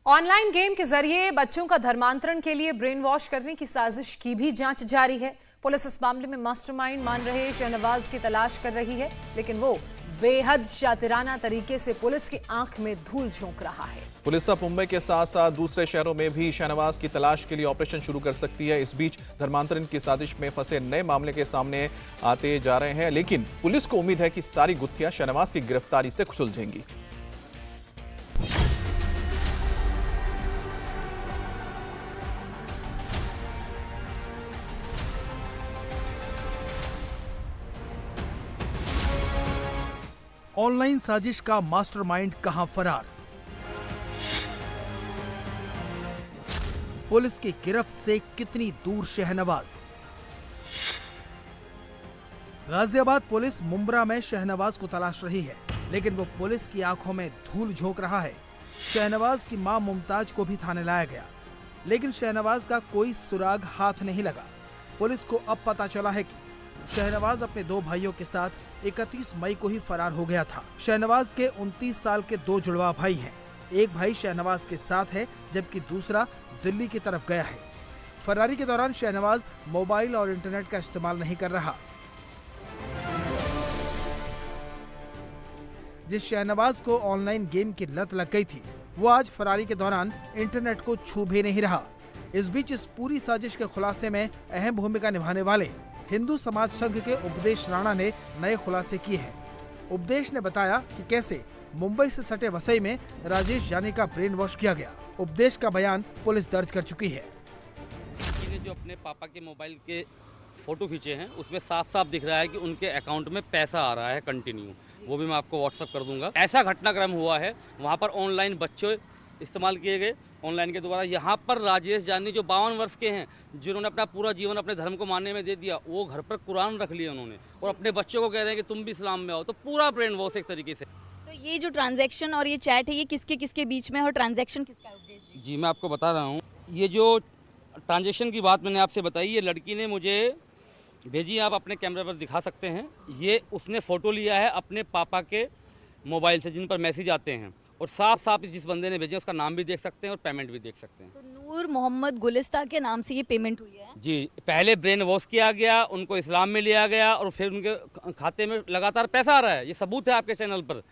Online game के जरिए बच्चों का धर्मांतरण के लिए ब्रेन वॉश करने की साजिश की भी जांच जारी है। पुलिस इस मामले में मास्टरमाइंड मान रहे शहनवाज की तलाश कर रही है, लेकिन वो बेहद शातिराना तरीके से पुलिस की आंख में धूल झोंक रहा है। पुलिस अब मुंबई के साथ साथ दूसरे शहरों में भी शहनवाज की तलाश के लिए ऑपरेशन शुरू कर सकती है। इस बीच धर्मांतरण की साजिश में फंसे नए मामले के सामने आते जा रहे हैं, लेकिन पुलिस को उम्मीद है कि सारी गुत्थियां शहनवाज की गिरफ्तारी से सुलझेंगी। ऑनलाइन साजिश का मास्टरमाइंड कहां फरार? पुलिस की गिरफ्त से कितनी दूर शहनवाज? गाजियाबाद पुलिस मुंब्रा में शहनवाज को तलाश रही है, लेकिन वो पुलिस की आंखों में धूल झोंक रहा है। शहनवाज की मां मुमताज को भी थाने लाया गया, लेकिन शहनवाज का कोई सुराग हाथ नहीं लगा। पुलिस को अब पता चला है कि शहनवाज अपने दो भाइयों के साथ 31 मई को ही फरार हो गया था। शहनवाज के 29 साल के दो जुड़वा भाई हैं। एक भाई शहनवाज के साथ है, जबकि दूसरा दिल्ली की तरफ गया है। फरारी के दौरान शहनवाज मोबाइल और इंटरनेट का इस्तेमाल नहीं कर रहा। जिस शहनवाज को ऑनलाइन गेम की लत लग गई थी, वो आज फरारी के दौरान इंटरनेट को छू भी नहीं रहा। इस बीच इस पूरी साजिश के खुलासे में अहम भूमिका निभाने वाले हिंदू समाज संघ के उपदेश राणा ने नए खुलासे किए हैं। उपदेश ने बताया कि कैसे मुंबई से सटे वसई में राजेश जानी का ब्रेन वॉश किया गया। उपदेश का बयान पुलिस दर्ज कर चुकी है। ने जो अपने पापा के मोबाइल के फोटो खींचे हैं, उसमें साफ साफ दिख रहा है कि उनके अकाउंट में पैसा आ रहा है कंटिन्यू। वो भी मैं आपको व्हाट्सएप कर दूंगा। ऐसा घटनाक्रम हुआ है, वहाँ पर ऑनलाइन बच्चे इस्तेमाल किए गए ऑनलाइन के द्वारा। यहाँ पर राजेश जानी जो 52 वर्ष के हैं, जिन्होंने अपना पूरा जीवन अपने धर्म को मानने में दे दिया, वो घर पर कुरान रख लिया उन्होंने और अपने बच्चों को कह रहे हैं कि तुम भी इस्लाम में आओ। तो पूरा ब्रेन वॉश एक तरीके से। तो ये जो ट्रांजैक्शन और ये चैट है, ये किसके किसके बीच में है और ट्रांजैक्शन किसका है उद्देश्य? जी मैं आपको बता रहा हूँ। ये जो ट्रांजैक्शन की बात मैंने आपसे बताई, ये लड़की ने मुझे भेजी, आप अपने कैमरे पर दिखा सकते हैं। ये उसने फ़ोटो लिया है अपने पापा के मोबाइल से, जिन पर मैसेज आते हैं, और साफ साफ जिस बंदे ने भेजे उसका नाम भी देख सकते हैं और पेमेंट भी देख सकते हैं। तो नूर मोहम्मद गुलिस्ता के नाम से ये पेमेंट हुई है? जी, पहले ब्रेन वॉश किया गया, उनको इस्लाम में लिया गया और फिर उनके खाते में लगातार पैसा आ रहा है। ये सबूत है आपके चैनल पर,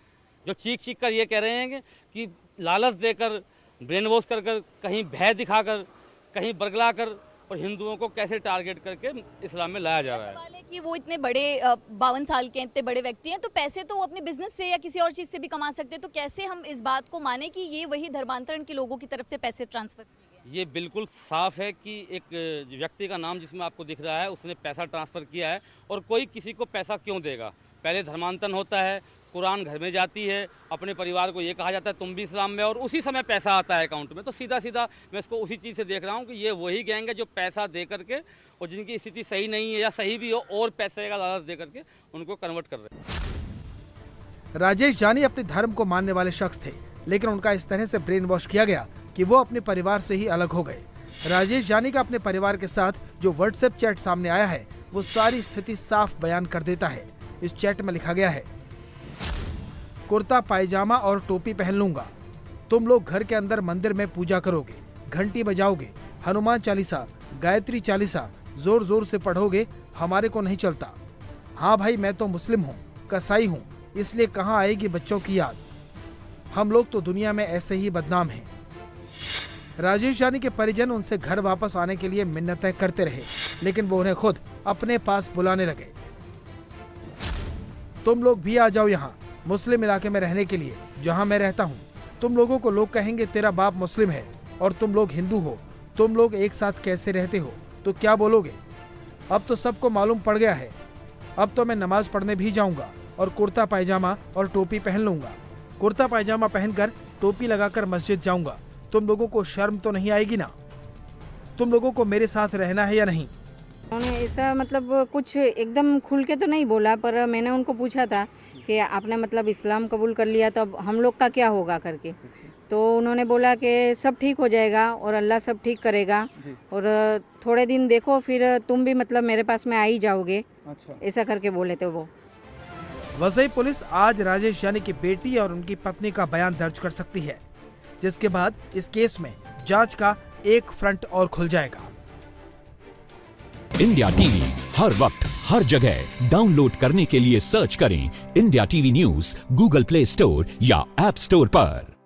जो चीख कर ये कह रहे हैं कि लालच देकर, ब्रेन वॉश कर कर, कहीं भय दिखाकर, कहीं बरगला कर और हिंदुओं को कैसे टारगेट करके इस्लाम में लाया जा रहा है। सवाल है कि वो इतने बड़े 52 साल के इतने बड़े व्यक्ति हैं, तो पैसे तो वो अपने बिजनेस से या किसी और चीज़ से भी कमा सकते हैं। तो कैसे हम इस बात को माने कि ये वही धर्मांतरण के लोगों की तरफ से पैसे ट्रांसफर किए गए? ये बिल्कुल साफ है कि एक व्यक्ति का नाम जिसमें आपको दिख रहा है, उसने पैसा ट्रांसफ़र किया है। और कोई किसी को पैसा क्यों देगा? पहले धर्मांतरण होता है, कुरान घर में जाती है, अपने परिवार को ये कहा जाता है तुम भी इस्लाम में, और उसी समय पैसा आता है अकाउंट में। तो सीधा सीधा मैं इसको उसी चीज़ से देख रहा हूँ कि ये वही गैंग है जो पैसा दे करके, और जिनकी स्थिति सही नहीं है या सही भी हो, और पैसे का लालच दे करके उनको कन्वर्ट कर रहे हैं। राजेश जानी अपने धर्म को मानने वाले शख्स थे, लेकिन उनका इस तरह से ब्रेन वॉश किया गया कि वो अपने परिवार से ही अलग हो गए। राजेश जानी का अपने परिवार के साथ जो व्हाट्सएप चैट सामने आया है, वो सारी स्थिति साफ बयान कर देता है। इस चैट में लिखा गया है, कुर्ता पायजामा और टोपी पहन लूंगा, तुम लोग घर के अंदर मंदिर में पूजा करोगे, घंटी बजाओगे, हनुमान चालीसा, गायत्री चालीसा जोर जोर से पढ़ोगे, हमारे को नहीं चलता। हाँ भाई, मैं तो मुस्लिम हूँ, कसाई हूँ, इसलिए कहाँ आएगी बच्चों की याद। हम लोग तो दुनिया में ऐसे ही बदनाम हैं। राजेश जानी के परिजन उनसे घर वापस आने के लिए मिन्नतें करते रहे, लेकिन वो उन्हें खुद अपने पास बुलाने लगे। तुम लोग भी आ जाओ यहाँ मुस्लिम इलाके में रहने के लिए, जहाँ मैं रहता हूँ। तुम लोगों को लोग कहेंगे तेरा बाप मुस्लिम है और तुम लोग हिंदू हो, तुम लोग एक साथ कैसे रहते हो, तो क्या बोलोगे? अब तो सबको मालूम पड़ गया है। अब तो मैं नमाज पढ़ने भी जाऊंगा और कुर्ता पायजामा और टोपी पहन लूंगा। कुर्ता पायजामा पहनकर टोपी लगाकर मस्जिद जाऊंगा। तुम लोगों को शर्म तो नहीं आएगी ना? तुम लोगों को मेरे साथ रहना है या नहीं? उन्होंने ऐसा मतलब कुछ एकदम खुल के तो नहीं बोला, पर मैंने उनको पूछा था कि आपने मतलब इस्लाम कबूल कर लिया तो अब हम लोग का क्या होगा करके। तो उन्होंने बोला कि सब ठीक हो जाएगा और अल्लाह सब ठीक करेगा, और थोड़े दिन देखो फिर तुम भी मतलब मेरे पास में आ ही जाओगे। अच्छा। ऐसा करके बोले थे वो। वसई पुलिस आज राजेश जानी की बेटी और उनकी पत्नी का बयान दर्ज कर सकती है। जिसके बाद इस केस में जांच का एक फ्रंट और खुल जाएगा। इंडिया टीवी हर वक्त हर जगह डाउनलोड करने के लिए सर्च करें India TV news Google play store या ऐप स्टोर पर।